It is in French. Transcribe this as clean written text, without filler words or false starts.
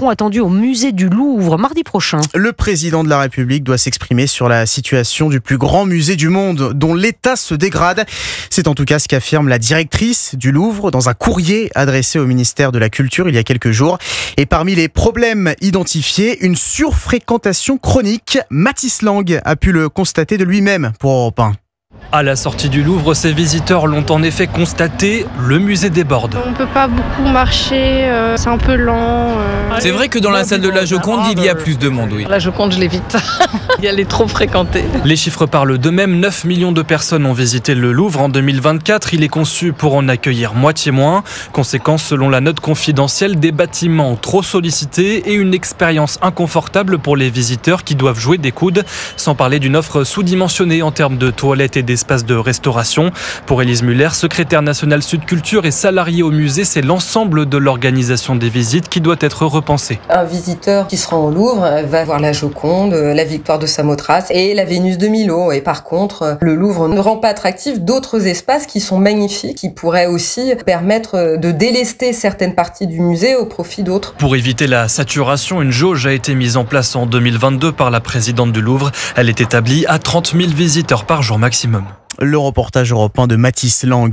Macron attendu au musée du Louvre mardi prochain. Le président de la République doit s'exprimer sur la situation du plus grand musée du monde, dont l'état se dégrade. C'est en tout cas ce qu'affirme la directrice du Louvre dans un courrier adressé au ministère de la Culture il y a quelques jours. Et parmi les problèmes identifiés, une surfréquentation chronique. Mathis Lang a pu le constater de lui-même pour Europe 1. À la sortie du Louvre, ces visiteurs l'ont en effet constaté, le musée déborde. On ne peut pas beaucoup marcher, c'est un peu lent. C'est vrai que dans la salle de la Joconde, il y a plus de monde, oui. La Joconde, je l'évite. Elle est trop fréquentée. Les chiffres parlent d'eux-mêmes. 9 millions de personnes ont visité le Louvre en 2024. Il est conçu pour en accueillir moitié moins. Conséquence, selon la note confidentielle, des bâtiments trop sollicités et une expérience inconfortable pour les visiteurs qui doivent jouer des coudes. Sans parler d'une offre sous-dimensionnée en termes de toilettes et d'espaces de restauration. Pour Élise Muller, secrétaire nationale Sud Culture et salariée au musée, c'est l'ensemble de l'organisation des visites qui doit être repensée. Un visiteur qui se rend au Louvre va voir la Joconde, la Victoire de Samothrace et la Vénus de Milo. Et par contre, le Louvre ne rend pas attractif d'autres espaces qui sont magnifiques, qui pourraient aussi permettre de délester certaines parties du musée au profit d'autres. Pour éviter la saturation, une jauge a été mise en place en 2022 par la présidente du Louvre. Elle est établie à 30 000 visiteurs par jour maximum. Le reportage européen de Mathis Lang.